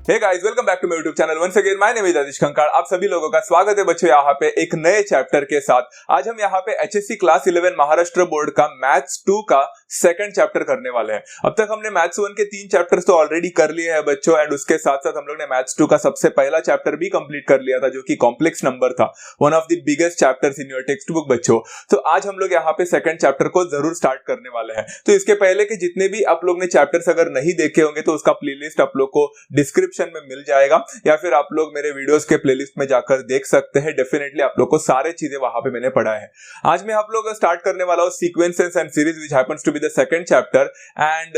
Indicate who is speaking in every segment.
Speaker 1: Hey guys, welcome back to my YouTube channel. Once again my name is Adish Kankad. आप सभी लोगों का स्वागत है बच्चों यहाँ पे एक नए चैप्टर के साथ। आज हम यहाँ पे एचएससी क्लास 11 महाराष्ट्र बोर्ड का मैथ्स 2 का सेकंड चैप्टर करने वाले हैं। अब तक हमने मैथ्स 1 के 3 चैप्टर्स तो ऑलरेडी कर लिए हैं बच्चों, एंड उसके साथ साथ हम लोग ने मैथ्स 2 का सबसे पहला चैप्टर भी कंप्लीट कर लिया था, जो कि कॉम्प्लेक्स नंबर था, one of the biggest chapters in your text book बच्चों। तो आज हम लोग यहाँ पे सेकंड चैप्टर को जरूर स्टार्ट करने वाले हैं। तो इसके पहले के जितने भी आप लोग ने चैप्टर्स अगर नहीं देखे होंगे तो उसका प्लेलिस्ट आप लोग को डिस्क्रिप्शन में मिल जाएगा, या फिर आप लोग मेरे वीडियोस के प्लेलिस्ट में जाकर देख सकते हैं। डेफिनेटली आप लोग को सारे चीजें वहां पे मैंने पढ़ा है। आज मैं आप लोग स्टार्ट करने वाला हूं sequences and series which happens to be the second chapter, and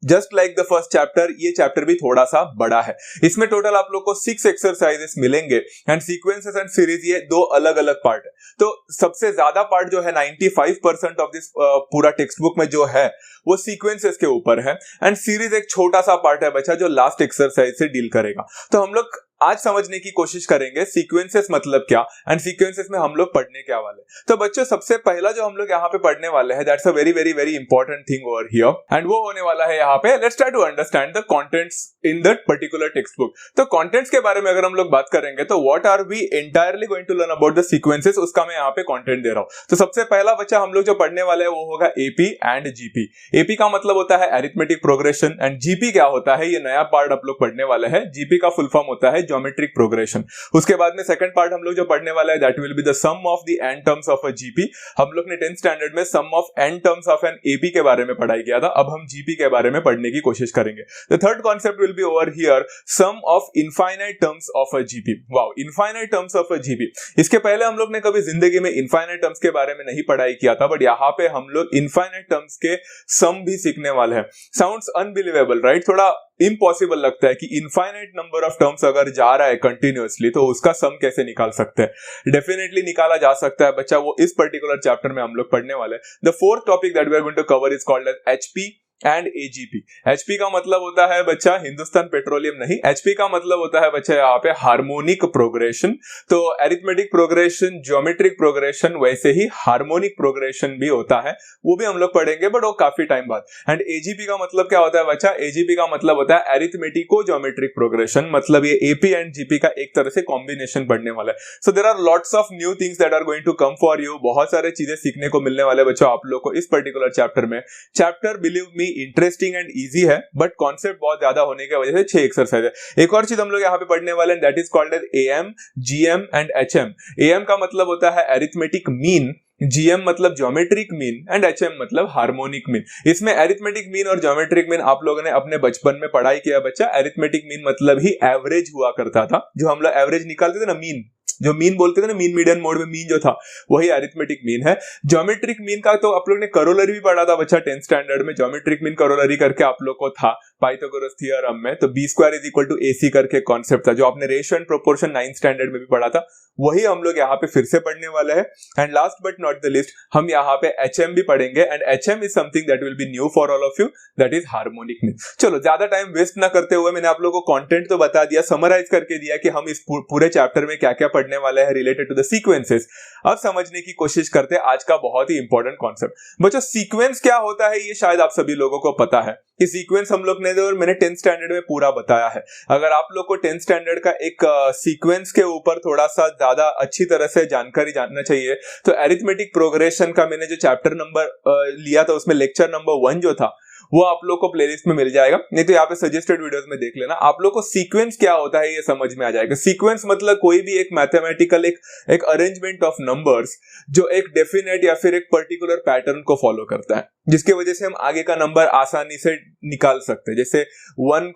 Speaker 1: just like the first chapter ये चैप्टर भी थोड़ा सा बड़ा है। इसमें टोटल आप लोग को 6 एक्सरसाइजेस मिलेंगे, एंड सीक्वेंसेस एंड सीरीज ये दो अलग अलग पार्ट है। तो सबसे ज्यादा पार्ट जो है 95% ऑफ दिस पूरा टेक्स्ट बुक में जो है वो सीक्वेंसेस के ऊपर है, एंड सीरीज एक छोटा सा पार्ट है बच्चा जो लास्ट एक्सरसाइज से डील करेगा। तो हम लोग आज समझने की कोशिश करेंगे सीक्वेंसेस मतलब क्या, एंड सीक्वेंसेस में हम लोग पढ़ने क्या वाले। तो बच्चों सबसे पहला जो हम लोग यहाँ पे पढ़ने वाले हैं, that's a very very very important thing over here, and वो होने वाला है यहाँ पे let's try to understand the contents in that particular textbook. तो कंटेंट्स के बारे में अगर हम लोग बात करेंगे तो what are we entirely going to learn about the sequences, उसका मैं यहाँ पे कंटेंट दे रहा हूँ। तो सबसे पहला बच्चा हम लोग जो पढ़ने वाले हैं वो होगा एपी एंड जीपी। एपी का मतलब होता है अरिथमेटिक प्रोग्रेशन, एंड जीपी क्या होता है ये नया पार्ट आप लोग पढ़ने वाले हैं। जीपी का फुल फॉर्म होता है ज्योमेट्रिक प्रोग्रेशन। उसके बाद में सेकंड पार्ट हम लोग जो पढ़ने वाला है that will be the sum of the n terms of a GP. हम लोग ने 10th स्टैंडर्ड में sum of n terms of an AP के बारे में पढ़ाई किया था, अब हम जीपी के बारे में पढ़ने की कोशिश करेंगे। The third concept will be over here sum of infinite terms of a GP. Wow, infinite terms of a GP. इसके पहले हम लोग ने कभी जिंदगी में इनफाइनाइट टर्म्स के बारे में नहीं पढ़ाई किया था, बट यहाँ पे हम लोग इनफाइनाइट टर्म्स के सम भी सीखने वाले हैं। साउंड्स अनबिलीवेबल राइट, थोड़ा इम्पॉसिबल लगता है कि इनफाइनाइट नंबर ऑफ टर्म्स अगर जा रहा है कंटिन्यूअसली तो उसका सम कैसे निकाल सकते हैं। डेफिनेटली निकाला जा सकता है बच्चा, वो इस पर्टिकुलर चैप्टर में हम लोग पढ़ने वाले हैं। The fourth topic that we are going to cover is called as HP and AGP. HP का मतलब होता है बच्चा हिंदुस्तान पेट्रोलियम नहीं, एचपी का मतलब होता है बच्चा यहाँ पे हार्मोनिक प्रोग्रेशन। तो एरिथमेटिक प्रोग्रेशन, ज्योमेट्रिक प्रोग्रेशन, वैसे ही हार्मोनिक प्रोग्रेशन भी होता है, वो भी हम लोग पढ़ेंगे बट वो काफी टाइम बाद। एंड एजीपी का मतलब क्या होता है बच्चा, एजीपी का मतलब होता है एरिथमेटिको ज्योमेट्रिक प्रोग्रेशन, मतलब ये एपी एंड जीपी का एक तरह से कॉम्बिनेशन पढ़ने वाला है। So there are lots of new things that are going to come for you. बहुत सारे चीजें सीखने को मिलने वाले बच्चों आप लोग को इस पर्टिकुलर चैप्टर में। Chapter believe me interesting and easy है, बट कॉन्सेप्ट बहुत ज्यादा होने की वजह से 6 एक्सरसाइज है। एक और चीज हम लोग यहाँ पे पढ़ने वाले हैं that is called as AM, GM and HM. AM का मतलब होता है अरिथमेटिक मीन, जीएम मतलब ज्योमेट्रिक मीन, एंड एचएम मतलब हार्मोनिक मीन। इसमें अरिथमेटिक मीन और ज्योमेट्रिक मीन आप लोगों ने अपने बचपन में पढ़ाई किया बच्चा। अरिथमेटिक मीन मतलब ही एवरेज हुआ करता था, जो हम लोग एवरेज निकालते थे ना, मीन जो मीन बोलते थे ना, मीन मीडियन मोड में मीन जो था वही अरिथमेटिक मीन है। ज्योमेट्रिक मीन का तो आप लोग ने करोलरी भी पढ़ा था बच्चा 10th स्टैंडर्ड में। ज्योमेट्रिक मीन करोलरी करके आप लोग को था पाइथागोरस थ्योरम में, तो b square is equal to AC करके कॉन्सेप्ट था, जो आपने ratio and proportion 9th standard में भी पढ़ा था, वही हम लोग यहाँ पे फिर से पढ़ने वाले हैं। And last but not the list, हम यहाँ पे HM भी पढ़ेंगे, and HM is something that will B new for all of you, that is harmonic mean. चलो ज्यादा टाइम वेस्ट ना करते हुए मैंने आप लोगों को कंटेंट तो बता दिया, समराइज करके दिया कि हम इस पूरे चैप्टर में क्या क्या पढ़ने वाले हैं रिलेटेड टू द सीक्वेंसेस। अब समझने की कोशिश करते हैं आज का बहुत ही इंपॉर्टेंट कॉन्सेप्ट। बच्चों सीक्वेंस क्या होता है ये शायद आप सभी लोगों को पता है कि सीक्वेंस हम लोग ने जो मैंने 10th स्टैंडर्ड में पूरा बताया है। अगर आप लोग को 10th स्टैंडर्ड का एक सीक्वेंस के ऊपर थोड़ा सा ज्यादा अच्छी तरह से जानकारी जानना चाहिए तो अरिथमेटिक प्रोग्रेशन का मैंने जो चैप्टर नंबर लिया था उसमें लेक्चर नंबर 1 जो था वो आप लोग को प्लेलिस्ट में मिल जाएगा, नहीं तो यहाँ पे सजेस्टेड वीडियोस में देख लेना। आप लोग को सीक्वेंस क्या होता है ये समझ में आ जाएगा। सीक्वेंस मतलब कोई भी एक मैथमेटिकल एक अरेंजमेंट ऑफ नंबर्स जो एक डेफिनेट या फिर एक पर्टिकुलर पैटर्न को फॉलो करता है, जिसके वजह से हम आगे का नंबर आसानी से निकाल सकते हैं। जैसे 1,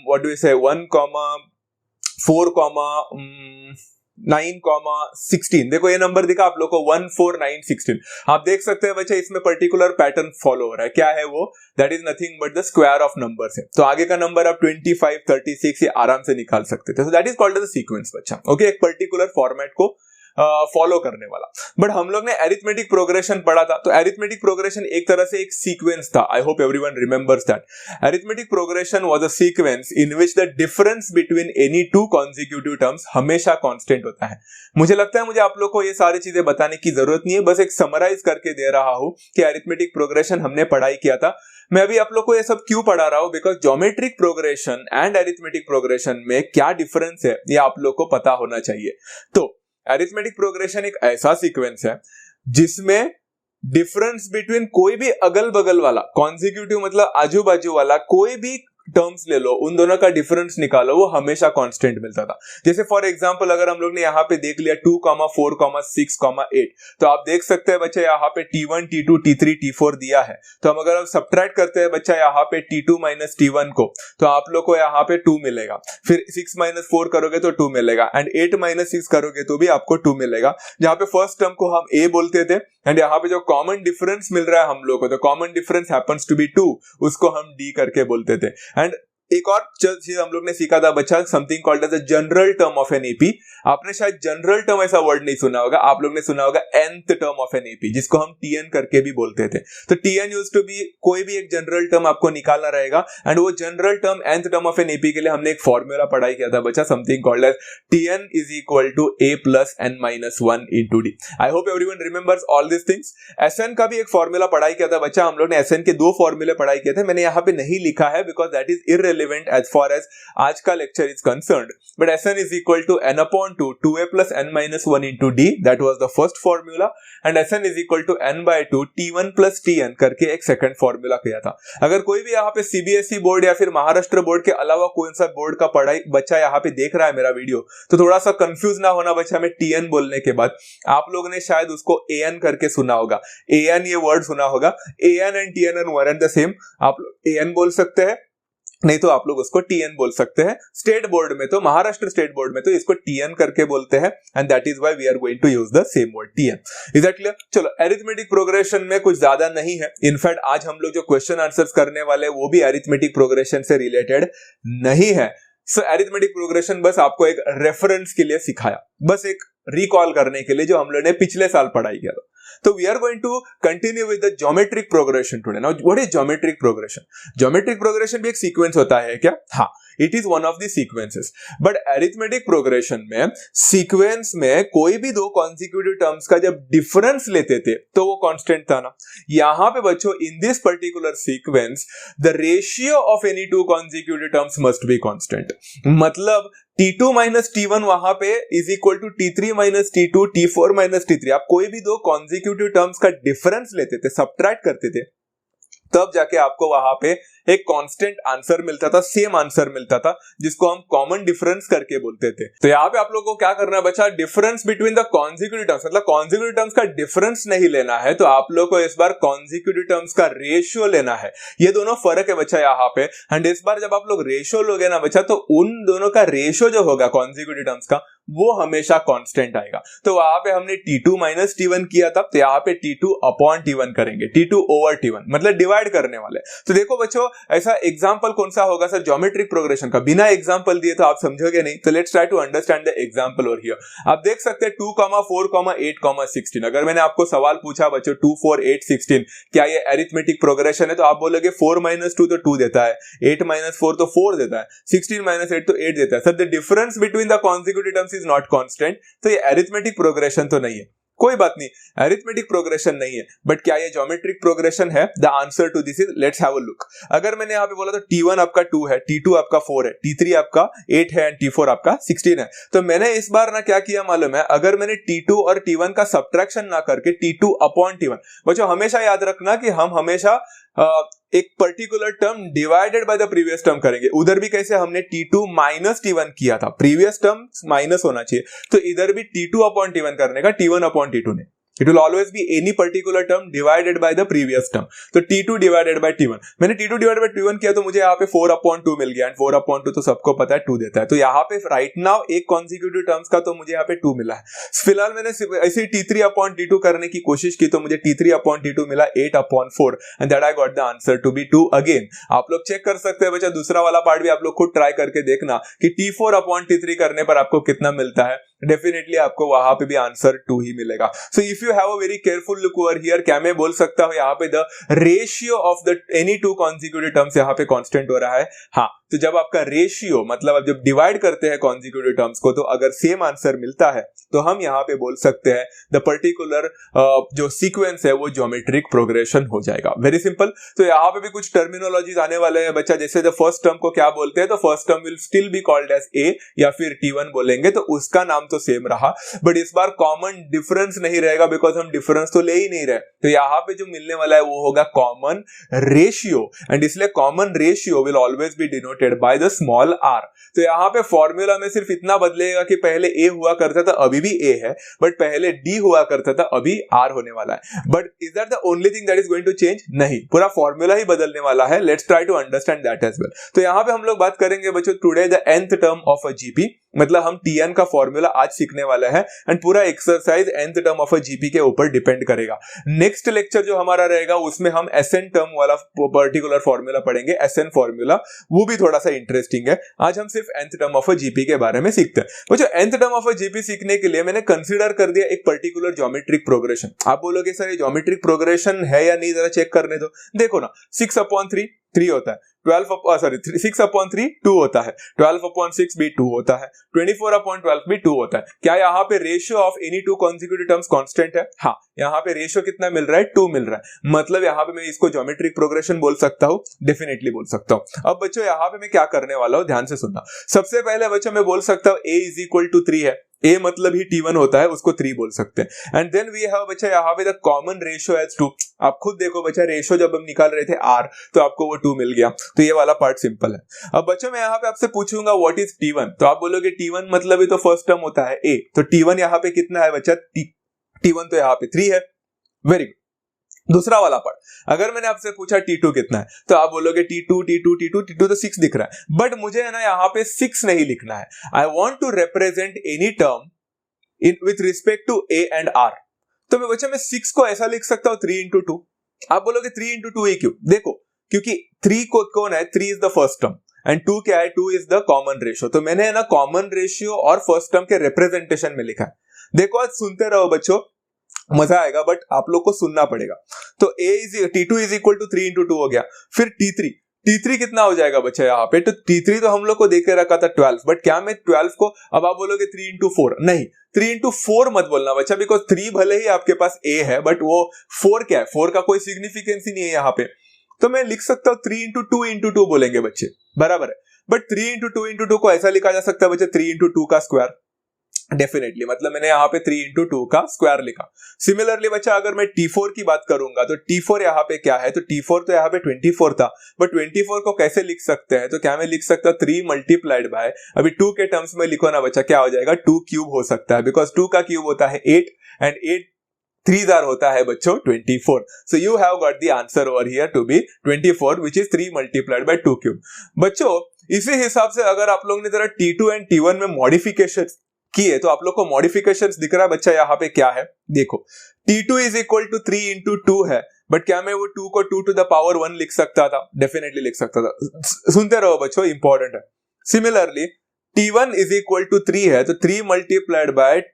Speaker 1: व्हाट डू वी से 1, 4, 9, 16। देखो ये नंबर दिखा आप लोग को 1, 4, 9, 16। आप देख सकते हैं बच्चे इसमें पर्टिकुलर पैटर्न फॉलो हो रहा है। क्या है वो? That is nothing but the square of numbers है। तो आगे का नंबर आप 25, 36 ये आराम से निकाल सकते थे। So that is called as sequence बच्चा। ओके, एक पर्टिकुलर फॉर्मेट को फॉलो करने वाला। बट हम लोग ने अरिथमेटिक प्रोग्रेशन पढ़ा था, तो अरिथमेटिक प्रोग्रेशन एक तरह से एक सीक्वेंस था। आई hope everyone remembers that arithmetic progression was a sequence in which the difference between any two consecutive terms हमेशा कांस्टेंट होता है। मुझे लगता है मुझे आप लोग को ये सारी चीजें बताने की जरूरत नहीं है, बस एक समराइज करके दे रहा हूं कि अरिथमेटिक प्रोग्रेशन हमने पढ़ाई किया था। मैं अभी आप लोग को ये सब क्यों पढ़ा रहा हूं, because geometric progression and arithmetic progression में क्या डिफरेंस है ये आप लोग को पता होना चाहिए। तो अरिथमेटिक प्रोग्रेशन एक ऐसा सीक्वेंस है जिसमें डिफरेंस बिटवीन कोई भी अगल बगल वाला कॉन्जिक्यूटिव मतलब आजू बाजू वाला कोई भी टर्म्स ले लो, उन दोनों का डिफरेंस निकालो, वो हमेशा कांस्टेंट मिलता था। जैसे फॉर एग्जांपल अगर हम लोग ने यहाँ पे देख लिया 2, 4, 6, 8, तो आप देख सकते हैं बच्चा यहाँ पे T1, T2, T3, T4 दिया है। तो हम अगर सब्ट्रैक्ट करते हैं बच्चा यहाँ पे T2 माइनस T1 को, तो आप लोग को यहाँ पे 2 मिलेगा। फिर 6 माइनस 4 करोगे तो 2 मिलेगा, एंड 8 माइनस 6 करोगे तो भी आपको 2 मिलेगा। जहाँ पे फर्स्ट टर्म को हम A बोलते थे, एंड यहाँ पे जो कॉमन डिफरेंस मिल रहा है हम लोग को, तो common difference happens to be 2, उसको हम D करके बोलते थे। एंड एक और चीज हम लोग ने सीखा था बच्चा, something called as a general term of an AP. आपने शायद जनरल टर्म ऐसा वर्ड नहीं सुना होगा, आप लोग ने सुना होगा nth term of an AP, जिसको हम tn करके भी बोलते थे। तो tn यूज्ड टू बी कोई भी एक जनरल टर्म आपको निकालना रहेगा, एंड वो general term nth term of an AP के लिए हमने एक फॉर्मूला पढ़ाई किया था बच्चा, something called as tn is equal to a plus n minus 1 into d. I hope everyone remembers all this things. sn का भी एक फॉर्मूला पढ़ाई किया था बच्चा, हम लोग ने sn के 2 फॉर्मूले पढ़ाई किए थे। मैंने यहाँ पे नहीं लिखा है because that is irrelevant as far आज का lecture is concerned, but Sn is equal to n upon 2 2a plus n minus 1 into d, that was the first formula, and Sn is equal to n by 2 t1 plus tn करके एक second formula किया था। अगर कोई भी यहाँ पे CBSE board या फिर महाराष्ट्र बोर्ड के अलावा कोई सा बोर्ड का पढ़ाई बच्चा यहाँ पे देख रहा है मेरा वीडियो, तो थोड़ा सा कंफ्यूज ना होना बच्चा में tn बोलने के बाद। आप लोगों ने शायद उसको an करके सुना होगा, an ये वर्ड सुना होगा, an and tn are one and the same। आप लोग an बोल सकते हैं, नहीं तो आप लोग उसको tn बोल सकते हैं। स्टेट बोर्ड में तो, महाराष्ट्र स्टेट बोर्ड में तो इसको tn करके बोलते हैं, and that is why we are going to use the same word tn। Is that clear? चलो, अरिथमेटिक प्रोग्रेशन में कुछ ज्यादा नहीं है। इनफैक्ट आज हम लोग जो क्वेश्चन आंसर्स करने वाले वो भी अरिथमेटिक प्रोग्रेशन से रिलेटेड नहीं है। सो अरिथमेटिक प्रोग्रेशन बस आपको एक रेफरेंस के लिए सिखाया, बस एक रिकॉल करने के लिए जो हम लोग ने पिछले साल पढ़ाई किया था। तो we are going to continue with the geometric progression today. Now what is geometric progression? Geometric progression भी एक सीक्वेंस होता है क्या? हाँ, it is one of the sequences. But arithmetic progression में सीक्वेंस में कोई भी 2 कॉन्सिक्यूटिव टर्म्स का जब डिफरेंस लेते थे तो वो कांस्टेंट था ना। यहाँ पे बच्चों, in this particular sequence the ratio of any 2 consecutive terms must be constant. मतलब T2 माइनस T1 वहां पे is equal to T3 minus T2, T4 minus T3। आप कोई भी 2 कॉन्सिक्यूटिव टर्म्स का डिफरेंस लेते थे, सब्ट्रैक्ट करते थे, तब जाके आपको वहां पे एक कांस्टेंट आंसर मिलता था, सेम आंसर मिलता था, जिसको हम कॉमन डिफरेंस करके बोलते थे। तो यहाँ पे आप लोगों को क्या करना है बच्चा, difference between the consecutive terms, मतलब कॉन्सिक्यूटिव टर्म्स का डिफरेंस नहीं लेना है, तो आप लोग को इस बार कॉन्सिक्यूटिव टर्म्स का रेशियो लेना है। ये दोनों फर्क है बच्चा यहाँ पे, एंड इस बार जब आप लोग रेशियो लोगे ना बच्चा, तो उन दोनों का रेशियो जो होगा कॉन्सिक्यूटिव टर्म्स का, वो हमेशा कांस्टेंट आएगा। तो वहां पे हमने T2 माइनस T1 किया था, तो यहाँ पे T2 अपॉन T1 करेंगे, T2 ओवर T1, मतलब डिवाइड करने वाले। तो देखो बच्चों, ऐसा एग्जांपल कौन सा होगा सर ज्योमेट्रिक प्रोग्रेशन का? बिना एग्जांपल दिए तो आप समझोगे नहीं। तो let's try to understand the example over here. आप देख सकते हैं 2, 4, 8, 16। अगर मैंने आपको सवाल पूछा बच्चों 2, 4, 8, 16 क्या ये अरिथमेटिक प्रोग्रेशन है, तो आप बोलोगे 4 माइनस 2 तो 2 देता है, 8 माइनस 4 तो 4 देता है, 16 माइनस 8 तो 8 देता है। Sir the difference between the consecutive terms is not constant, तो ये अरिथमेटिक प्रोग्रेशन तो नहीं है। कोई बात नहीं, अरिथमेटिक प्रोग्रेशन नहीं है, बट क्या ये ज्योमेट्रिक प्रोग्रेशन है? The answer to this is, let's have a look. अगर मैंने यहाँ पे बोला तो T1 आपका 2 है, T2 आपका 4 है, T3 आपका 8 है, एंड T4 आपका 16 है। तो मैंने इस बार ना क्या किया मालूम है, अगर मैंने T2 और T1 का सब्ट्रैक्शन ना करके T2 अपॉन T1, बच्चों हमेशा याद रखना कि हम हमेशा एक particular term divided by the previous term करेंगे। उधर भी कैसे, हमने T2 माइनस T1 किया था, प्रीवियस टर्म माइनस होना चाहिए, तो इधर भी T2 अपॉन T1 करने का, T1 अपॉन T2 ने। It will always be any particular term divided by the previous term. तो T2 divided by T1, मैंने T2 divided by T1 किया तो मुझे यहाँ पे 4 upon 2 मिल गया, एंड 4 upon 2 तो सबको पता है 2 देता है। तो यहाँ पे राइट नाउ एक कॉन्सिक्यूटिव टर्म्स का तो मुझे यहाँ पे 2 मिला है। फिलहाल मैंने ऐसे T3 upon T2 करने की कोशिश की तो मुझे T3 upon T2 मिला 8 upon 4, and that I got the answer to be 2 again. आप लोग चेक कर सकते हैं बच्चा, दूसरा वाला पार्ट भी आप लोग खुद ट्राई करके देखना कि T4 upon T3 करने पर आपको कितना मिलता है। डेफिनेटली आपको वहां पे भी आंसर 2 ही मिलेगा। सो if you have a very careful look over here, क्या मैं बोल सकता हूं यहाँ पे the ratio of the any two consecutive terms यहाँ पे कांस्टेंट हो रहा है। हाँ, तो जब आपका रेशियो मतलब आप जब डिवाइड करते हैं कॉन्जिक्यूटिव टर्म्स को, तो अगर सेम आंसर मिलता है तो हम यहाँ पे बोल सकते हैं द पर्टिकुलर जो सीक्वेंस है वो ज्योमेट्रिक प्रोग्रेशन हो जाएगा। Very simple. तो यहाँ पे भी कुछ टर्मिनोलॉजीज आने वाले हैं बच्चा, जैसे द फर्स्ट टर्म को क्या बोलते हैं, तो first term will still be called as a या फिर T1 बोलेंगे, तो उसका नाम तो सेम रहा, बट इस बार कॉमन डिफरेंस नहीं रहेगा बिकॉज हम डिफरेंस तो ले ही नहीं रहे। तो यहाँ पे जो मिलने वाला है वो होगा कॉमन रेशियो, एंड इसलिए common ratio will always be denoted by the small r। तो यहाँ पे फॉर्मूला में सिर्फ इतना बदलेगा कि पहले a हुआ करता था अभी भी a है, बट पहले d हुआ करता था अभी r होने वाला है। But is that the only thing that is going to change? नहीं, पूरा फॉर्मूला ही बदलने वाला है। Let's try to understand that as well. तो यहाँ पे हम लोग बात करेंगे बच्चों today the nth term of a GP, मतलब हम Tn का फॉर्मूला आज सीखने वाले हैं, एंड पूरा exercise nth term of a GP के ऊपर डिपेंड करेगा। नेक्स्ट लेक्चर जो हमारा रहेगा उसमें हम Sn टर्म वाला पर्टिकुलर फॉर्मूला पढ़ेंगे, Sn फॉर्मूला, वो भी थोड़ा सा इंटरेस्टिंग है। आज हम सिर्फ nth term of a GP के बारे में सीखते हैं। वो जो nth term of a GP सीखने के लिए मैंने कंसीडर कर दिया एक पर्टिकुलर ज्योमेट्रिक प्रोग्रेशन। आप बोलोगे सर ये ज्योमेट्रिक प्रोग्रेशन है या नहीं, जरा चेक करने दो। देखो ना, 6/3 3 होता है, 6/3 2 होता है, 12/6 भी 2 होता है, 24/12 भी 2 होता है। क्या यहाँ पे ratio of any two consecutive terms constant है? हाँ, यहाँ पे रेशियो कितना मिल रहा है? 2 मिल रहा है। मतलब यहाँ पे मैं इसको ज्योमेट्रिक प्रोग्रेशन बोल सकता हूँ, डेफिनेटली बोल सकता हूँ। अब बच्चों यहाँ पे मैं क्या करने वाला हूँ, ध्यान से सुनना। सबसे पहले बच्चों मैं बोल सकता हूँ a = 3 है, a मतलब ही T1 होता है, उसको 3 बोल सकते हैं। एंड देन वी हैव बच्चा यहाँ पे द कॉमन रेशियो एज 2। आप खुद देखो बच्चा, रेशियो जब हम निकाल रहे थे r, तो आपको वो 2 मिल गया, तो ये वाला पार्ट सिंपल है। अब बच्चों मैं यहाँ पे आपसे पूछूंगा व्हाट इज T1, तो आप बोलोगे T1 मतलब ही तो फर्स्ट टर्म होता है a, तो T1 यहाँ पे कितना है बच्चा? T1 तो यहाँ पे 3 है। Very good. दूसरा वाला पार्ट, अगर मैंने आपसे पूछा T2 कितना है, तो आप बोलोगे T2 तो 6 दिख रहा है, बट मुझे है ना यहाँ पे 6 नहीं लिखना है। I want to represent any term in with respect to a and r। तो मैं बच्चा मैं 6 को ऐसा लिख सकता हूँ 3 × 2। आप बोलोगे 3 × 2 ही क्यों? देखो, क्योंकि 3 को कौन है? 3 is the first term and 2 क्या है? 2 इज द कॉमन रेशियो। तो मैंने है ना कॉमन रेशियो और फर्स्ट टर्म के रिप्रेजेंटेशन में लिखा है। देखो, आज सुनते रहो बच्चों, मजा आएगा, बट आप लोग को सुनना पड़ेगा। तो T2 = 3 × 2 हो गया। फिर T3 कितना हो जाएगा बच्चा यहाँ पे? तो T3 तो हम लोग को देख के रखा था 12, बट क्या मैं 12 को, अब आप बोलोगे 3 × 4, नहीं, 3 × 4 मत बोलना बच्चा, बिकॉज 3 भले ही आपके पास a है, बट वो 4 क्या है? 4 का कोई सिग्निफिकेंस ही नहीं है यहाँ पे। तो मैं लिख सकता हूँ 3 × 2 × 2 बोलेंगे बच्चे, बराबर है। बट 3 × 2 × 2 को ऐसा लिखा जा सकता है बच्चे 3 × 2 का स्क्वायर, डेफिनेटली, मतलब मैंने यहाँ पे 3 × 2 का स्क्वायर लिखा। सिमिलरली बच्चा अगर मैं T4 की बात करूंगा, तो T4 यहाँ पे क्या है? तो T4 तो यहाँ पे 24 था, बट 24 को कैसे लिख सकते हैं? तो क्या मैं लिख सकता हूँ 3 × अभी 2 के टर्म्स में लिखो ना बच्चा, क्या हो जाएगा? 2 क्यूब हो सकता है, बिकॉज 2 का क्यूब होता है 8 एंड 8 3s होता है बच्चों 24। So you have got the answer over here to be 24, which is 3 × 2 cube. बच्चों इसी हिसाब से अगर आप लोग ने जरा T2 एंड T1 में मॉडिफिकेशन किए, तो आप लोग को मॉडिफिकेशंस दिख रहा है बच्चा यहाँ पे क्या है? देखो, T2 = 3 × 2 है, बट क्या मैं वो 2 को 2 to the power 1 लिख सकता था? डेफिनेटली लिख सकता था। सुनते रहो बच्चों, इंपॉर्टेंट है। सिमिलरली T1 = 3 है, तो 3 ×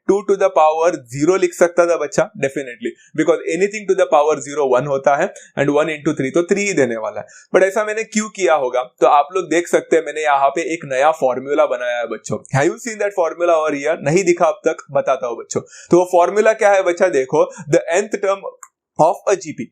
Speaker 1: 2 to the power 0 लिख सकता था बच्चा, definitely, because anything to the power 0 1 होता है, एंड 1 × 3 तो 3 ही देने वाला है। बट ऐसा मैंने क्यों किया होगा? तो आप लोग देख सकते हैं मैंने यहाँ पे एक नया फॉर्मूला बनाया है बच्चों। Have you seen that formula over here? नहीं दिखा अब तक, बताता हूँ बच्चों। तो वो फॉर्मूला क्या है बच्चा? देखो, the nth term of a GP,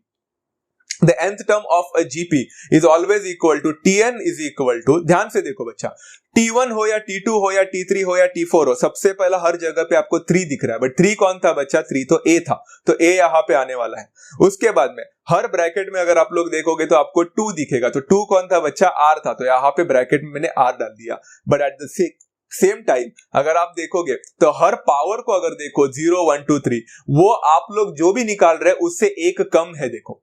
Speaker 1: the nth term of a GP is always equal to Tn is equal to, ध्यान से देखो बच्चा, T1 हो या T2 हो या T3 हो या T4 हो, सबसे पहला हर जगह पे आपको 3 दिख रहा है, बट 3 कौन था बच्चा? 3 तो A था, तो A यहाँ पे आने वाला है। उसके बाद में हर ब्रैकेट में अगर आप लोग देखोगे तो आपको 2 दिखेगा, तो 2 कौन था बच्चा? R था, तो यहाँ पे ब्रैकेट में मैंने R डाल दिया। But at the same time अगर आप देखोगे तो हर पावर को अगर देखो 0 1 2 3, वो आप लोग जो भी निकाल रहे हैं उससे एक कम है। देखो,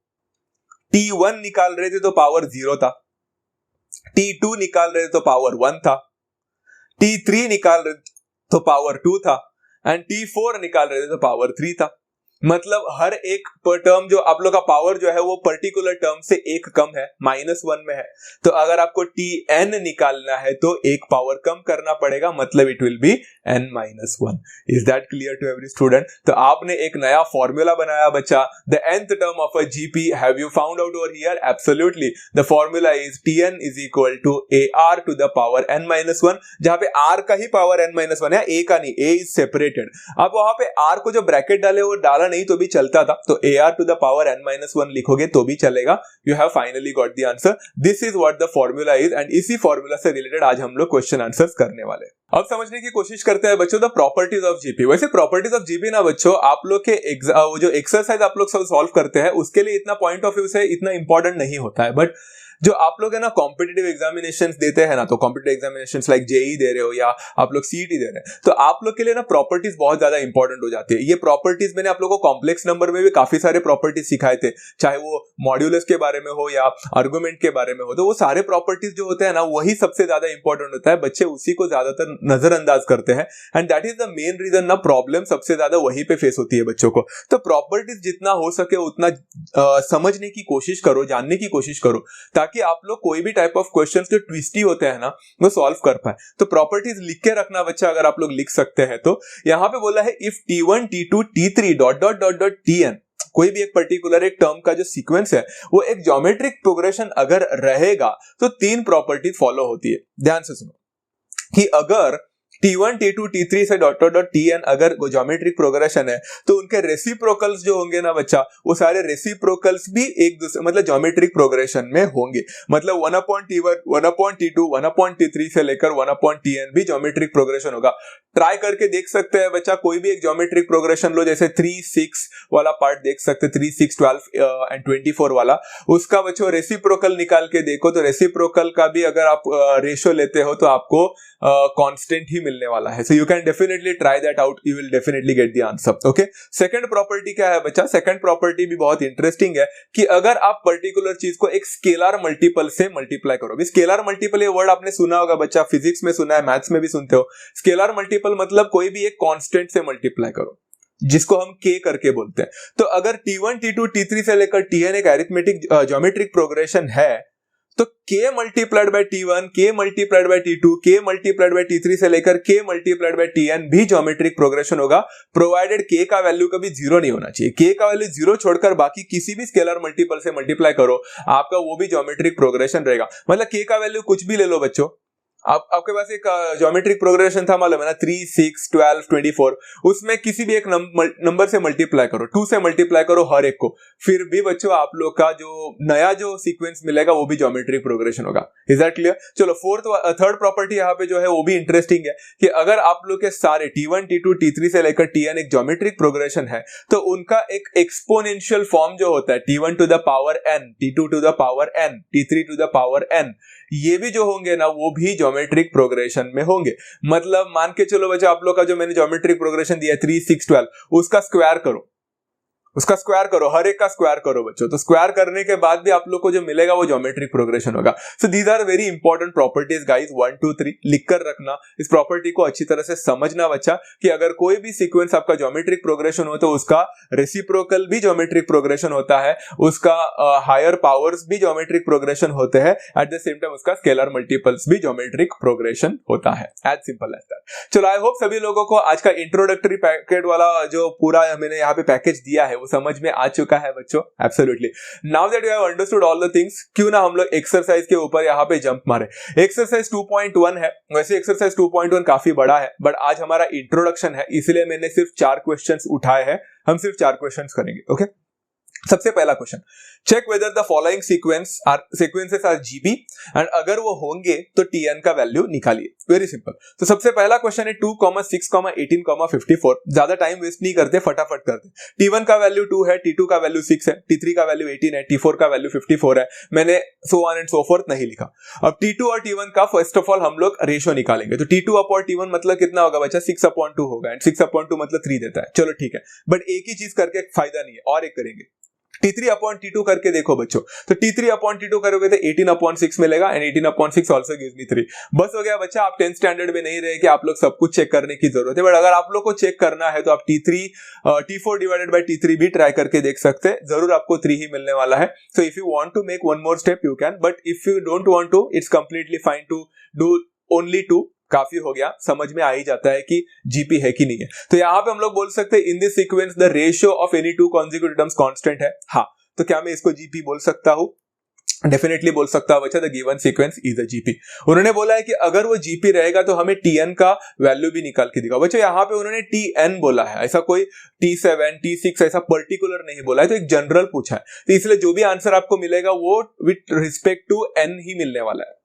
Speaker 1: T1 निकाल रहे थे तो पावर 0 था, T2 निकाल रहे थे तो पावर 1 था, T3 निकाल रहे तो पावर 2 था, एंड T4 निकाल रहे थे तो पावर 3 था। मतलब हर एक टर्म जो आप लोग का पावर जो है वो पर्टिकुलर टर्म से एक कम है, -1 में है। तो अगर आपको Tn निकालना है तो एक पावर कम करना पड़ेगा, मतलब इट विल बी n-1। Is that clear to every student? तो आपने एक नया फॉर्मूला बनाया बच्चा, the nth term of a GP have you found out over here? Absolutely, the formula is Tn is equal to AR to the power n-1, जहां पे R का ही power n-1 है, A का नहीं, A इज सेपरेटेड। अब वहां पे R को जो ब्रैकेट डाले वो डाला नहीं तो भी चलता था, तो AR to the power n-1 लिखोगे तो भी चलेगा। You have finally got the answer. This is what the formula is, and इसी फॉर्मूला से रिलेटेड आज हम लोग क्वेश्चन आंसर्स करने वाले हैं। अब समझने की कोशिश करते हैं बच्चों द प्रॉपर्टीज ऑफ जीपी। वैसे प्रॉपर्टीज ऑफ जीपी ना बच्चों, आप लोग के वो जो एक्सरसाइज आप लोग सब सॉल्व करते हैं उसके लिए इतना पॉइंट ऑफ व्यू से इतना इंपॉर्टेंट नहीं होता है, बट जो आप लोग है ना कॉम्पिटिटिव एग्जामिनेशंस देते हैं ना, तो कॉम्पिटिटिव एग्जामिनेशंस लाइक जेई दे रहे हो या आप लोग सीईटी दे रहे हैं, तो आप लोग के लिए ना प्रॉपर्टीज बहुत ज्यादा इंपॉर्टेंट हो जाती है। ये प्रॉपर्टीज मैंने आप लोगों को कॉम्प्लेक्स नंबर में भी काफी सारे प्रॉपर्टीज सिखाए थे, चाहे वो मॉड्यूलस के बारे में हो या आर्गुमेंट के बारे में हो, तो वो सारे प्रॉपर्टीज जो होते हैं ना वही सबसे ज्यादा इंपॉर्टेंट होता है। बच्चे उसी को ज्यादातर नजरअंदाज करते हैं, and that is the main reason ना प्रॉब्लम सबसे ज्यादा वहीं पे फेस होती है बच्चों को। तो प्रॉपर्टीज जितना हो सके उतना समझने की कोशिश करो, जानने की कोशिश करो, ताकि आप लोग कोई भी टाइप ऑफ क्वेश्चंस जो ट्विस्टी होते हैं ना वो सॉल्व कर पाए। तो प्रॉपर्टीज लिख के रखना बच्चा, अगर आप लोग लिख सकते हैं तो। यहां पे बोला है if T1 T2 T3 dot dot dot dot Tn, कोई भी एक पर्टिकुलर एक टर्म का जो सीक्वेंस है वो एक ज्योमेट्रिक प्रोग्रेशन अगर रहेगा तो 3 प्रॉपर्टीज फॉलो होती है। ध्यान से सुनो कि अगर T1 T2 T3 से डॉट डॉट डॉट Tn अगर वो ज्योमेट्रिक प्रोग्रेशन है तो उनके रेसिप्रोकल्स जो होंगे ना बच्चा, वो सारे रेसिप्रोकल्स भी एक दूसरे मतलब ज्योमेट्रिक प्रोग्रेशन में होंगे। मतलब 1/T1 1/T2 1/T3 से लेकर 1/Tn भी ज्योमेट्रिक प्रोग्रेशन होगा। ट्राई करके देख सकते हैं बच्चा, कोई भी एक ज्योमेट्रिक प्रोग्रेशन लो, जैसे 3 6 वाला पार्ट देख सकते हैं, 3 6 12 एंड 24 वाला, उसका बच्चों रेसिप्रोकल निकाल के देखो, तो रेसिप्रोकल का भी अगर आप रेशियो लेते हो तो आपको कांस्टेंट ही मिलने वाला है। So you can definitely try that out, you will definitely get the answer. Okay, second property क्या है बच्चा? सेकंड प्रॉपर्टी भी बहुत इंटरेस्टिंग है कि अगर आप पर्टिकुलर चीज को एक स्केलर मल्टीपल से मल्टीप्लाई करोगे। स्केलर मल्टीपल ये वर्ड आपने सुना होगा बच्चा, फिजिक्स में सुना है, मैथ्स में भी सुनते हो। स्केलर मल्टीपल मतलब कोई भी एक कांस्टेंट से मल्टीप्लाई करो, जिसको हम k करके बोलते हैं। तो अगर T1 T2 T3 से लेकर Tn एक अरिथमेटिक ज्योमेट्रिक प्रोग्रेशन है, तो k multiplied by T1, k multiplied by T2, k multiplied by T3 से लेकर k मल्टीप्लाइड बाय Tn भी ज्योमेट्रिक प्रोग्रेशन होगा, प्रोवाइडेड k का वैल्यू कभी 0 नहीं होना चाहिए। k का वैल्यू 0 छोड़कर बाकी किसी भी स्केलर मल्टीपल से मल्टीप्लाई करो, आपका वो भी ज्योमेट्रिक प्रोग्रेशन रहेगा। मतलब k का वैल्यू कुछ भी ले लो बच्चों, आपके पास एक ज्योमेट्रिक प्रोग्रेशन था मालूम है ना, 3 6 12 24, उसमें किसी भी एक नंबर से मल्टीप्लाई करो, 2 से मल्टीप्लाई करो हर एक को, फिर भी बच्चों आप लोग का जो नया जो सीक्वेंस मिलेगा वो भी ज्योमेट्रिक प्रोग्रेशन होगा। Is that clear? चलो थर्ड प्रॉपर्टी यहाँ पे जो है वो भी इंटरेस्टिंग है कि अगर आप लोग के सारे T1 T2 T3 से लेकर Tn एक ज्योमेट्रिक प्रोग्रेशन है, तो उनका एक एक्सपोनेंशियल फॉर्म जो होता है T1 to the power n, T2 to the power n, T3 to the power n, ये भी जो होंगे ना वो भी ज्योमेट्रिक प्रोग्रेशन में होंगे। मतलब मान के चलो बच्चा, आप लोग का जो मैंने ज्योमेट्रिक प्रोग्रेशन दिया 3 6 12, उसका स्क्वायर करो, हर एक का स्क्वायर करो बच्चों। तो स्क्वायर करने के बाद भी आप लोग को जो मिलेगा वो ज्योमेट्रिक प्रोग्रेशन होगा। So these are very important properties guys, 1 2 3 लिख कर रखना। इस प्रॉपर्टी को अच्छी तरह से समझना बच्चा कि अगर कोई भी सीक्वेंस आपका ज्योमेट्रिक प्रोग्रेशन हो तो उसका रेसिप्रोकल भी ज्योमेट्रिक प्रोग्रेशन होता है, उसका हायर पावर्स भी ज्योमेट्रिक प्रोग्रेशन होते हैं, एट द सेम टाइम उसका स्केलर मल्टीपल्स भी ज्योमेट्रिक प्रोग्रेशन होता है। As simple as that. चलो, आई होप सभी लोगों को आज का इंट्रोडक्टरी पैकेट वाला जो पूरा मैंने यहाँ पे पैकेज दिया है वो समझ में आ चुका है बच्चों। Absolutely, now that you have understood all the things, क्यों ना हम लोग एक्सरसाइज के ऊपर यहाँ पे जंप मारे। एक्सरसाइज 2.1 है, वैसे एक्सरसाइज 2.1 काफी बड़ा है, बट आज हमारा इंट्रोडक्शन है, इसलिए मैंने सिर्फ 4 क्वेश्चंस उठाए हैं। हम सिर्फ 4 क्वेश्चंस करेंगे। ओके, सबसे पहला question, check whether the following sequences are GP, and अगर वो होंगे तो Tn का वैल्यू निकालिए। Very simple. तो सबसे पहला क्वेश्चन है 2, 6, 18, 54। ज्यादा टाइम वेस्ट नहीं करते, फटाफट करते। T1 का वैल्यू 2 है, T2 का वैल्यू 6 है, T3 का वैल्यू 18 है, T4 का वैल्यू 54 है। मैंने so on and so forth नहीं लिखा। अब T2 और T1 का फर्स्ट ऑफ ऑल हम लोग रेशियो निकालेंगे। तो T2 अपॉन T1 मतलब कितना होगा बच्चा? 6/2 होगा, एंड 6/2 मतलब 3 देता है। चलो ठीक है, बट एक ही चीज करके फायदा नहीं है, और एक करेंगे। T3 अपॉन T2 करके देखो बच्चों, तो T3 अपॉन T2 करोगे तो 18/6 मिलेगा, एंड 18/6 ऑल्सो गिव्स मी 3। बस हो गया बच्चा। आप 10th स्टैंडर्ड में नहीं रहे कि आप लोग सब कुछ चेक करने की जरूरत है, बट अगर आप लोग को चेक करना है तो आप T4 डिवाइडेड बाय T3 भी ट्राई करके देख सकते हैं, जरूर आपको 3 ही मिलने वाला है। So if you want to make one more step you can, but if you don't want to, it's completely fine to do only 2। काफी हो गया, समझ में आ ही जाता है कि जीपी है कि नहीं है। तो यहाँ पे हम लोग बोल सकते हैं in this sequence the ratio of any two consecutive terms constant है। हाँ, तो क्या मैं इसको जीपी बोल सकता हूँ? डेफिनेटली बोल सकता हूं बच्चा, the given sequence is a GP. उन्होंने बोला है कि अगर वो जीपी रहेगा तो हमें टीएन का वैल्यू भी निकाल के दिखाओ। बच्चा यहाँ पे उन्होंने टीएन बोला है, ऐसा कोई टी7 टी6 ऐसा पर्टिकुलर नहीं बोला है, तो एक जनरल पूछा है, तो इसलिए जो भी आंसर आपको मिलेगा वो विथ रिस्पेक्ट टू एन ही मिलने वाला है,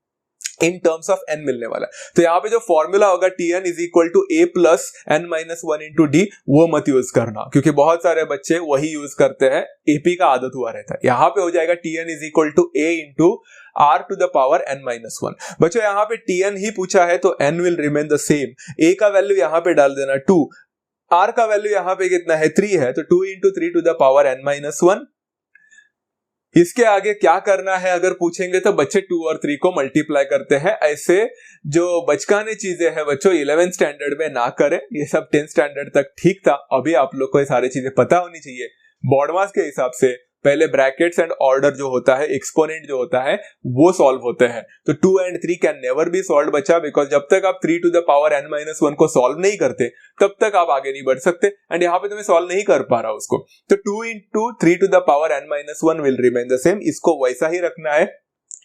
Speaker 1: इन टर्म्स ऑफ एन मिलने वाला है। तो यहाँ पे जो फॉर्मूला होगा t n is equal to a plus n minus one into d, वो मत यूज करना, क्योंकि बहुत सारे बच्चे वही यूज करते हैं, एपी का आदत हुआ रहता है। यहाँ पे हो जाएगा Tn is equal to a into r to the power n minus one. बच्चों यहाँ पे टीएन ही पूछा है तो n will remain the same. A का वैल्यू यहाँ पे डाल देना 2, आर का वैल्यू यहाँ पे कितना है 3 है, तो 2 into 3 to the power n minus one. इसके आगे क्या करना है अगर पूछेंगे तो बच्चे 2 और 3 को मल्टीप्लाई करते हैं। ऐसे जो बचकाने चीजें हैं बच्चों 11th स्टैंडर्ड में ना करें, ये सब 10th स्टैंडर्ड तक ठीक था, अभी आप लोग को ये सारी चीजें पता होनी चाहिए। बॉड मास के हिसाब से पहले ब्रैकेट्स एंड ऑर्डर जो होता है, एक्सपोनेंट जो होता है वो सॉल्व होते हैं। तो 2 and 3 can never be solve बच्चा, बिकॉज जब तक आप 3 to the power n minus one को सॉल्व नहीं करते तब तक आप आगे नहीं बढ़ सकते। एंड यहाँ पे तो मैं सॉल्व नहीं कर पा रहा उसको, तो 2 into 3 to the power n minus one will remain the same, इसको वैसा ही रखना है,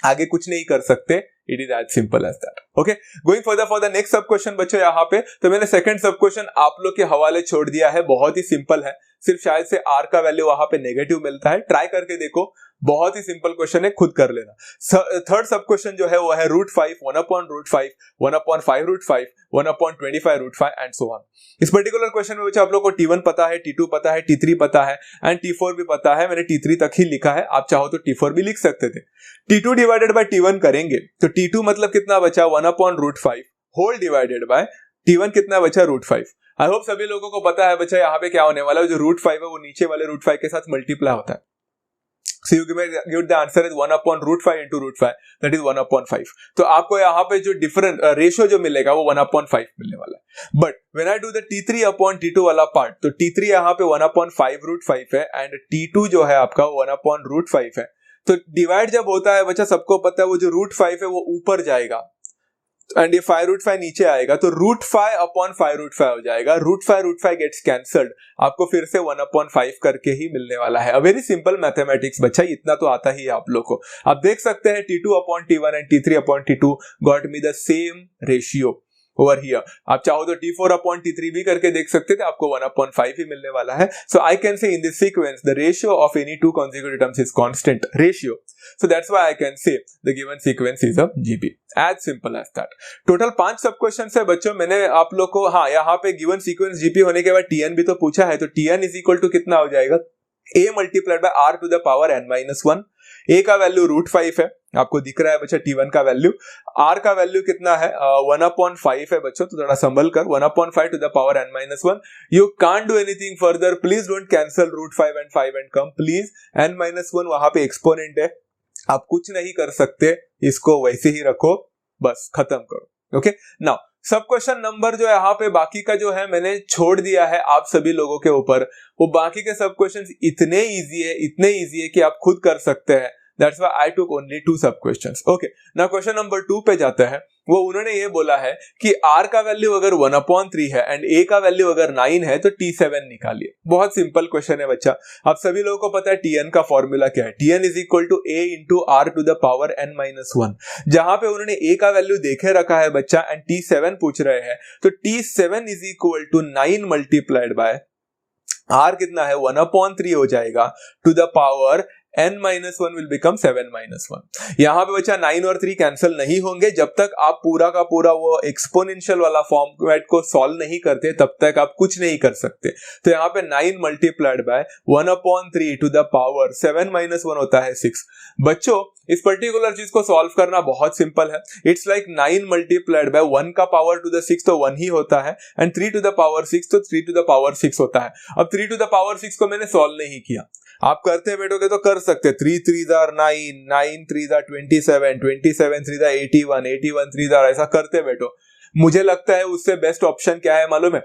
Speaker 1: आगे कुछ नहीं कर सकते। It is as simple as that. Okay, going for the next sub question बच्चों। यहाँ पे तो मैंने सेकंड सब क्वेश्चन आप लोग के हवाले छोड़ दिया है, बहुत ही सिंपल है, सिर्फ शायद से आर का वैल्यू वहां पे नेगेटिव मिलता है, ट्राई करके देखो, बहुत ही सिंपल क्वेश्चन है, खुद कर लेना। थर्ड सब क्वेश्चन जो है वो है √5 1/√5 1/5√5 1/25√5 एंड सो ऑन। इस पर्टिकुलर क्वेश्चन में बच्चा आप लोग को T1 पता है, T2 पता है, T3 पता है एंड T4 भी पता है। मैंने T3 तक ही लिखा है, आप चाहो तो T4 भी लिख सकते थे। T2 डिवाइडेड बाय T1 करेंगे तो T2 मतलब कितना बचा 1/√5 होल डिवाइडेड बाय T1 कितना बचा √5। आई होप सभी लोगों को पता है बच्चा यहाँ पे क्या होने वाला है, जो √5 है वो नीचे वाले √5 के साथ मल्टीप्लाई होता है। So you give the answer is 1/√5 into √5, that is 1/5। तो आपको यहाँ पे जो डिफरेंट रेशियो जो मिलेगा वो 1/5 मिलने वाला है। But when I do the T3/T2 वाला पार्ट, तो T3 यहाँ पे 1/5√5 है एंड T2 जो है आपका 1/√5 है। तो डिवाइड जब होता है बच्चा, सबको पता है वो जो √5 है वो ऊपर जाएगा एंड ये 5√5 नीचे आएगा, तो √5/5√5 हो जाएगा। √5 गेट्स कैंसल्ड, आपको फिर से 1/5 करके ही मिलने वाला है। अ वेरी सिंपल मैथमेटिक्स बच्चा, इतना तो आता ही है आप लोग को। आप देख सकते हैं T2/T1 and T3/T2 got me the same ratio over here. आप चाहो तो T4/T3 भी करके देख सकते थे, आपको 1/5 ही मिलने वाला है। सो I can say in this sequence the ratio of any two consecutive terms is constant ratio, so that's why I can say the given sequence is a GP, as simple as that। Total 5 सब question है बच्चों, मैंने आप लोग को हाँ यहाँ पे गिवन सीक्वेंस GP होने के बाद TN भी तो पूछा है, तो TN इज इक्वल टू कितना हो जाएगा A multiplied by R to the power n minus one. A का वैल्यू √5 है, आपको दिख रहा है बच्चा T1 का वैल्यू। R का वैल्यू कितना है 1/5 है बच्चों, तो थोड़ा संभल कर 1/5 to the power n minus one. You can't do anything further, please don't cancel √5 and 5 and come, please. n minus one वहां पे एक्सपोनेंट है, आप कुछ नहीं कर सकते, इसको वैसे ही रखो, बस खत्म करो। ओके, नाउ सब क्वेश्चन नंबर जो यहाँ पे बाकी का जो है मैंने छोड़ दिया है आप सभी लोगों के ऊपर, वो बाकी के सब क्वेश्चंस इतने इजी है कि आप खुद कर सकते हैं। That's why I took only 2 sub questions. Okay, now question number 2 पे जाते हैं। वो उन्होंने ये बोला है कि R का वैल्यू अगर 1/3 है एंड A का वैल्यू अगर 9 है तो T7 निकालिए। बहुत सिंपल क्वेश्चन है बच्चा, आप सभी लोगों को पता है TN का फॉर्मूला क्या है, TN is equal to A into R to the power n minus one. जहां पे उन्होंने A का वैल्यू देखे रखा है बच्चा एंड T7 पूछ रहे हैं, तो T7 is equal to 9 multiplied by R कितना है 1/3 हो जाएगा to the power n minus one will become 7 minus one. यहाँ पे बच्चा 9 और 3 कैंसिल नहीं होंगे, जब तक आप पूरा का पूरा वो एक्सपोनेंशियल वाला फॉर्मेट को सॉल्व नहीं करते तब तक आप कुछ नहीं कर सकते। तो यहाँ पे 9 multiplied by 1/3 to the power 7 minus one होता है 6। बच्चों इस पर्टिकुलर चीज को सॉल्व करना बहुत सिंपल है, इट्स लाइक 9 मल्टीप्लाइड बाय 1 का पावर टू द 6 तो 1 ही होता है एंड 3 टू द पावर 6 तो 3 टू द पावर 6 होता है। अब 3 टू द पावर 6 को मैंने सॉल्व नहीं किया, आप करते बैठोगे तो कर सकते, 3 3s are 9, 9 3s are 27, 27 3s are 81, 81 3s are, ऐसा करते बैठो। मुझे लगता है उससे बेस्ट ऑप्शन क्या है मालूम है,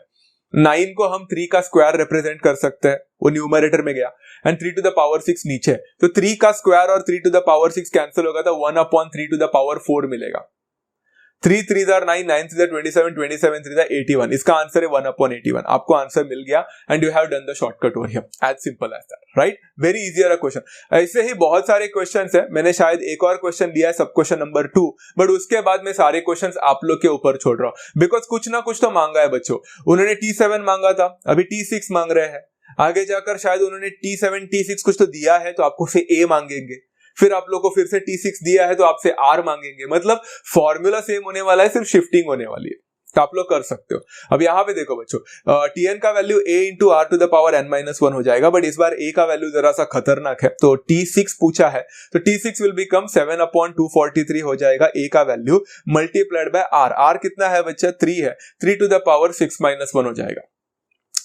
Speaker 1: 9 को हम 3 का स्क्वायर रिप्रेजेंट कर सकते हैं, वो न्यूमरेटर में गया एंड 3 टू द पावर 6 नीचे, तो 3 का स्क्वायर और 3 टू द पावर 6 कैंसिल होगा तो 1/3 टू द पावर 4 मिलेगा। 3 3 9, 9 3 27, 27 3 81. इसका आंसर है 1/81. आपको आंसर मिल गया and you have done the shortcut over here. As simple as that, right? Very easy वाला क्वेश्चन. ऐसे ही बहुत सारे क्वेश्चंस है. मैंने शायद एक और क्वेश्चन लिया है, सब क्वेश्चन नंबर 2, बट उसके बाद मैं सारे क्वेश्चंस आप लोग के ऊपर छोड़ रहा हूं बिकॉज कुछ ना कुछ तो मांगा है बच्चों. उन्होंने T7 मांगा था, अभी T6 मांग रहे हैं. आगे जाकर शायद उन्होंने T7 T6 कुछ तो दिया है, तो आपको से A मांगेंगे. फिर आप लोग को फिर से T6 दिया है तो आपसे R मांगेंगे. मतलब फॉर्मूला सेम होने वाला है, सिर्फ शिफ्टिंग होने वाली है. तो आप लोग कर सकते हो. अब यहाँ पे देखो बच्चों, Tn का value a into r to the power n-1 हो जाएगा, बट इस बार a का वैल्यू जरा सा खतरनाक है. तो T6 पूछा है, तो T6 विल बिकम 7/243 हो जाएगा a का value multiplied by r. r कितना है बच्चा? 3 है. 3 टू द पावर 6-1 हो जाएगा.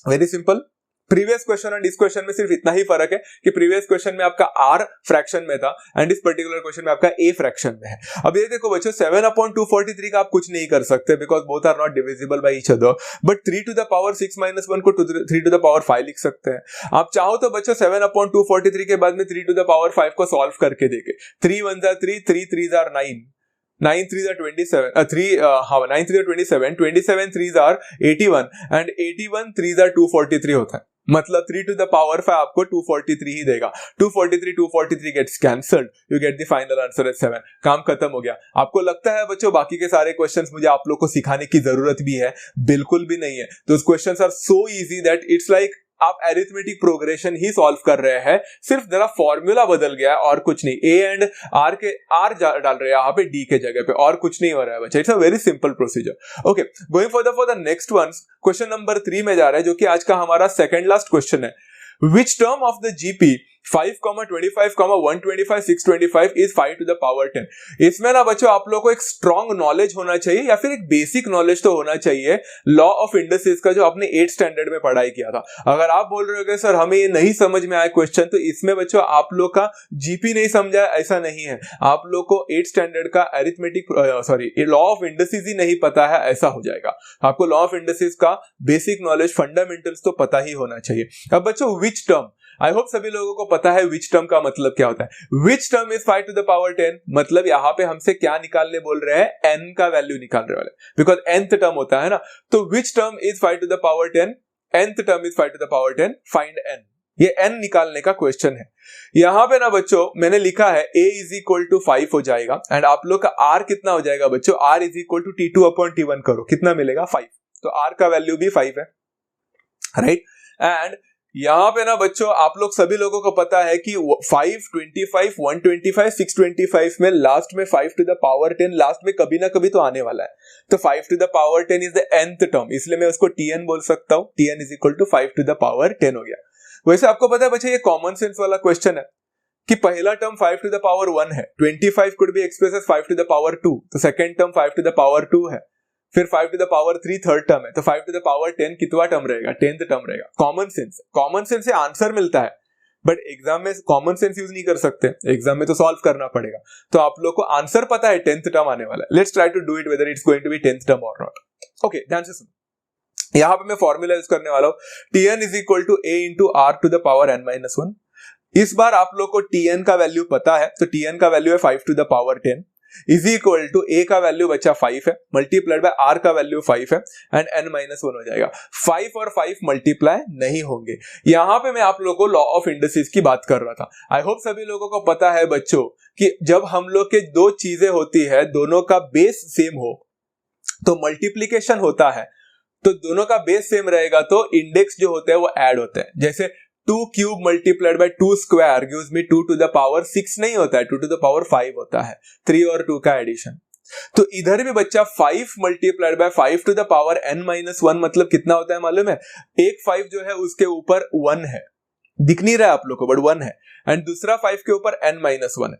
Speaker 1: Very simple. प्रीवियस क्वेश्चन और इस क्वेश्चन में सिर्फ इतना ही फर्क है कि प्रीवियस क्वेश्चन में आपका r फ्रैक्शन में था एंड इस पर्टिकुलर क्वेश्चन में आपका a फ्रैक्शन में है. अब ये देखो बच्चों, 7/243 का आप कुछ नहीं कर सकते because both are not divisible by each other, but 3 to the power 6-1 को 3 टू द पावर 5 लिख सकते हैं. आप चाहो तो बच्चों 7/243 के बाद में 3 टू द पावर 5 को सॉल्व करके देखे. 3 1 3, 3 3 9, 9 3 27, 9 3 27, 27 3 81 एंड 81 3 243 होता है. मतलब 3 टू द पावर 5 आपको 243 ही देगा. 243 gets cancelled, you get the final answer as 7. काम खत्म हो गया. आपको लगता है बच्चों बाकी के सारे क्वेश्चंस मुझे आप लोग को सिखाने की जरूरत भी है? बिल्कुल भी नहीं है. Those questions are so easy that it's like आप एरिथमेटिक प्रोग्रेशन ही सॉल्व कर रहे हैं, सिर्फ जरा फॉर्मूला बदल गया है और कुछ नहीं. ए एंड आर के आर डाल रहे हैं यहाँ पे डी के जगह पे, और कुछ नहीं हो रहा है बच्चा. It's a very simple procedure. Okay, going for the next one. Question number 3 में जा रहा है, जो कि आज का हमारा सेकंड लास्ट क्वेश्चन है. Which term of the GP 5, 25, 125, 625 is 5 to the power 10? इसमें ना बच्चों आप लोगों को एक स्ट्रॉन्ग नॉलेज होना चाहिए या फिर एक बेसिक नॉलेज तो होना चाहिए लॉ ऑफ इंडस्ट्रीज का, जो आपने 8th स्टैंडर्ड में पढ़ाई किया था. अगर आप बोल रहे हो कि सर हमें ये नहीं समझ में आया क्वेश्चन, तो इसमें बच्चों आप लोग का जीपी नहीं समझा, ऐसा नहीं है. आप लोग को 8th स्टैंडर्ड का अरिथमेटिक लॉ ऑफ इंडस्ट्रीज ही नहीं पता है, ऐसा हो जाएगा. आपको लॉ ऑफ इंडस्ट्रीज का बेसिक नॉलेज, फंडामेंटल्स तो पता ही होना चाहिए. अब बच्चों विच टर्म, आई होप सभी लोगों को पता है विच टर्म का मतलब क्या होता है. Which term is 5 to the power 10, मतलब यहाँ पे हमसे क्या निकालने बोल रहे हैं? n का वैल्यू निकाल रहे वाले, बिकॉज nth टर्म होता है ना. तो which term is 5 to the power 10? nth term is 5 to the power 10. Find n. ये n निकालने का क्वेश्चन है. यहाँ पे ना बच्चों मैंने लिखा है a इज इक्वल टू 5 हो जाएगा एंड आप लोग का r कितना हो जाएगा बच्चों? r is equal to T2/T1 करो, कितना मिलेगा? 5. तो r का वैल्यू भी 5 है, राइट? एंड यहाँ पे ना बच्चों आप लोग सभी लोगों को पता है कि 5, 25, 125, 625 में लास्ट में 5 टू द पावर 10 लास्ट में कभी ना कभी तो आने वाला है. तो 5 to the power 10 is the nth term, इसलिए मैं उसको Tn बोल सकता हूँ. Tn is equal to 5 to the power 10 हो गया. वैसे आपको पता है बच्चे ये कॉमन सेंस वाला क्वेश्चन है कि पहला टर्म 5 टू द पावर 1 है, 25 could be express as 5 to the power 2, तो second term 5 to the power 2 है. फिर 5 to the power 3 third term है, तो 5 टू द पावर 10 कितवा टर्म रहेगा? 10th टर्म रहेगा. कॉमन सेंस से आंसर मिलता है, बट एग्जाम में कॉमन सेंस यूज नहीं कर सकते, एग्जाम में तो सॉल्व करना पड़ेगा. तो आप लोग को आंसर पता है 10th टर्म आने वाला है. Let's try to do it whether it's going to be 10th term और नॉट. ओके, ध्यान से सुनो. यहाँ पे मैं फॉर्मूला यूज करने वाला हूँ. Tn is equal to a into r to the power n-1. इस बार आप लोग को Tn का वैल्यू पता है, तो Tn का वैल्यू है 5 to the power 10 is equal to a का वैल्यू बच्चा 5 है, मल्टीप्लाइड बाय r का वैल्यू 5 है एंड n-1 हो जाएगा. 5 और 5 मल्टीप्लाई नहीं होंगे. यहाँ पे मैं आप लोगों को लॉ ऑफ इंडस्ट्रीज की बात कर रहा था. आई होप सभी लोगों को पता है बच्चों कि जब हम लोग के दो चीजें होती है, दोनों का बेस सेम हो तो मल्टीप्लीकेशन होता है. तो दोनों का बेस सेम रहेगा तो इंडेक्स जो होते हैं वो ऐड होते हैं. जैसे 2 cube multiplied by 2 square gives me 2 to the power 6 नहीं होता है, 2 टू द पावर 5 होता है. 3 और 2 का एडिशन. तो इधर भी बच्चा 5 multiplied by 5 to the power n-1 मतलब कितना होता है मालूम है? एक 5 जो है उसके ऊपर 1 है, दिख नहीं रहा है आप लोग को बट 1 है, एंड दूसरा 5 के ऊपर n-1 है.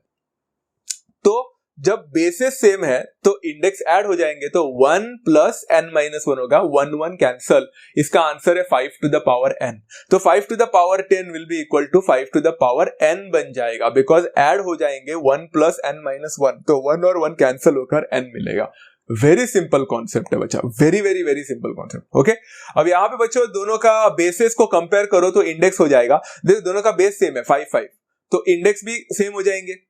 Speaker 1: तो जब बेसिस सेम है तो इंडेक्स ऐड हो जाएंगे, तो 1 प्लस n-1 होगा. 1 1 कैंसल. इसका आंसर है 5 टू द पावर n. तो 5 to the power 10 will be equal to 5 to the power n बन जाएगा, बिकॉज ऐड हो जाएंगे 1 प्लस n-1, तो 1 और 1 कैंसल होकर n मिलेगा. वेरी सिंपल कॉन्सेप्ट है बच्चा, very very very simple concept. Okay, अब यहाँ पे बच्चों दोनों का बेसिस को कंपेयर करो तो इंडेक्स हो जाएगा. देखो दोनों का बेस सेम है 5 5, तो इंडेक्स भी सेम हो जाएंगे.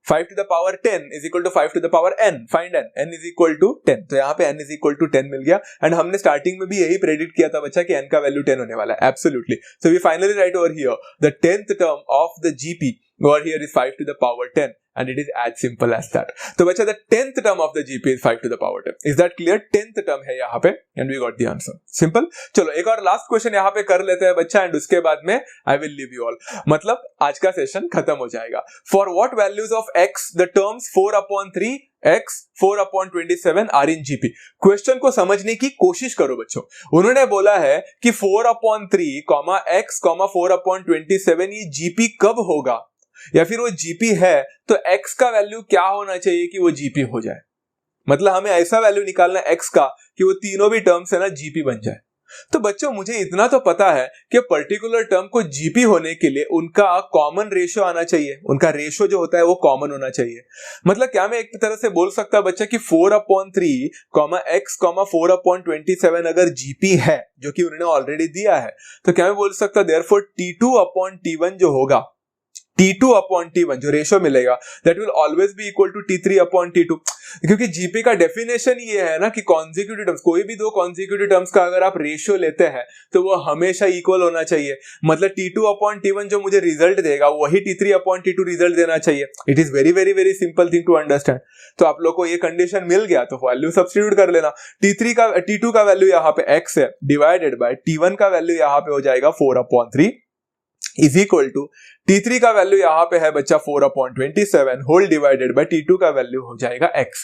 Speaker 1: 5 to the power 10 is equal to 5 to the power n. Find n. n is equal to 10. तो यहाँ पे n is equal to 10 मिल गया एंड हमने स्टार्टिंग में भी यही प्रेडिक्ट किया था बच्चा कि n का वैल्यू 10 होने वाला है. Absolutely. So we finally write over here the 10th term of the GP over here is 5 to the power 10 and it is as simple as that. तो बच्चा the 10th term of the GP is 5 to the power 10. Is that clear? 10th term है यहाँ पे and we got the answer. Simple. चलो एक और last question यहाँ पे कर लेते हैं बच्चा एंड उसके बाद में I will leave you all. मतलब आज का सेशन खत्म हो जाएगा. For what values of x the terms 4/3 x 4/27 are in GP? Question को समझने की कोशिश करो बच्चों. उन्होंने बोला है कि 4/3 x 4/27 ये GP कब होगा या फिर वो GP है तो x का वैल्यू क्या होना चाहिए कि वो GP हो जाए. मतलब हमें ऐसा वैल्यू निकालना है x का कि वो तीनों भी टर्म्स है ना GP बन जाए. तो बच्चों मुझे इतना तो पता है कि पर्टिकुलर टर्म को GP होने के लिए उनका कॉमन रेशियो आना चाहिए. उनका रेशियो जो होता है वो कॉमन होना चाहिए. मतलब क्या मैं एक तरह से बोल सकता बच्चा कि 4/3 x 4/27 अगर GP है जो कि उन्होंने ऑलरेडी दिया है तो क्या मैं बोल सकता therefore T2/T1 जो होगा T2/T1 जो रेशियो मिलेगा that will always be equal to T3/T2. क्योंकि GP का डेफिनेशन ये है ना कि कॉन्जिक्यूटिव टर्म्स कोई भी दो कॉन्जिक्यूटिव टर्म्स का अगर आप रेशियो लेते हैं तो वो हमेशा इक्वल होना चाहिए. मतलब T2/T1 जो मुझे रिजल्ट देगा वही T3/T2 रिजल्ट देना चाहिए. It is very very very simple thing to understand. तो आप लोग को ये कंडीशन मिल गया तो वैल्यू सब्स्टिट्यूट कर लेना. T2 का वैल्यू यहाँ पे x है डिवाइडेड बाय T1 का वैल्यू यहाँ पे हो जाएगा 4/3 इज इक्वल टू T3 का वैल्यू यहाँ पे है बच्चा 4/27 होल डिवाइडेड बाय T2 का वैल्यू हो जाएगा x.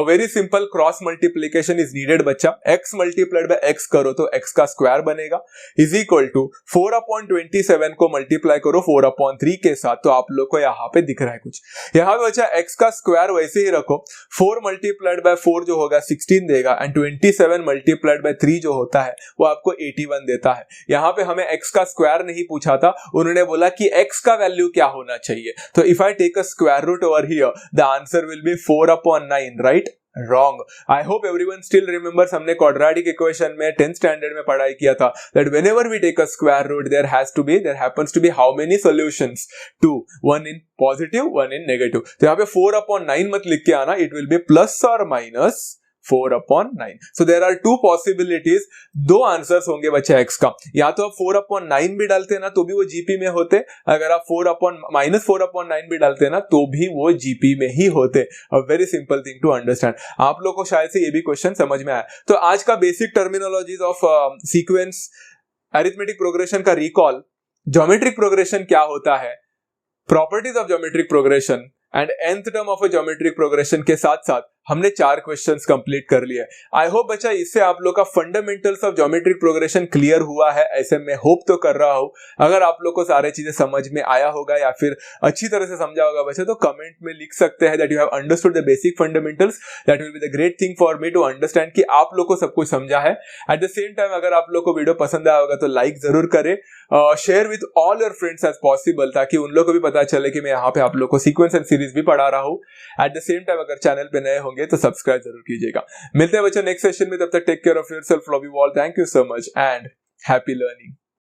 Speaker 1: Very simple cross multiplication is needed बच्चा. x मल्टीप्लाइड बाय x करो तो x का स्क्वायर बनेगा इज इक्वल टू 4/27 को मल्टीप्लाई करो 4/3 के साथ तो आप लोग को यहाँ पे दिख रहा है कुछ. यहाँ पे बच्चा x का स्क्वायर वैसे ही रखो. 4 मल्टीप्लाइड बाय 4 जो होगा 16 देगा एंड 27 मल्टीप्लाइड बाय 3 जो होता है वो आपको 81 देता है. यहाँ पे हमें x का स्क्वायर नहीं पूछा था. उन्होंने बोला कि x का वैल्यू क्या होना चाहिए. तो if I take a square root over here the answer will be 4/9 right. Wrong. I hope everyone still remembers हमने quadratic equation में 10th standard में पढ़ाई किया था that whenever we take a square root there happens to be how many solutions? 2. One in positive, one in negative. तो यहाँ पे 4/9 मत लिख के आना. It will be plus or minus 4/9. So there are two possibilities. दो answers होंगे बच्चा x का. या तो आप 4/9 भी डालते ना तो भी वो GP में होते. अगर आप -4/9 भी डालते ना तो भी वो GP में ही होते. A very simple thing to understand. आप लोग को शायद से ये भी क्वेश्चन समझ में आया. तो आज का basic terminologies of sequence arithmetic progression का रिकॉल. ज्योमेट्रिक प्रोग्रेशन क्या होता है, properties of geometric progression and nth term of a geometric progression के साथ साथ हमने 4 क्वेश्चंस कंप्लीट कर लिए. आई होप बच्चा इससे आप लोग का fundamentals of geometric progression clear हुआ है. ऐसे मैं होप तो कर रहा हूं. अगर आप लोग को सारे चीजें समझ में आया होगा या फिर अच्छी तरह से समझा होगा बच्चा तो कमेंट में लिख सकते हैं that you have understood the basic fundamentals. That will be the great thing for me to understand कि आप लोग को सब कुछ समझा है. एट द सेम टाइम अगर आप लोग को वीडियो पसंद आया होगा तो लाइक जरूर करें. Share with all your friends as possible ताकि उन लोग को भी पता चले कि मैं यहाँ पे आप लोग को सीक्वेंस एंड सीरीज भी पढ़ा रहा हूँ. एट द सेम टाइम अगर चैनल पे नए होंगे तो सब्सक्राइब जरूर कीजिएगा. मिलते हैं बच्चों नेक्स्ट सेशन में. तब तक take care of yourself. Love you all. Thank you so much and happy learning.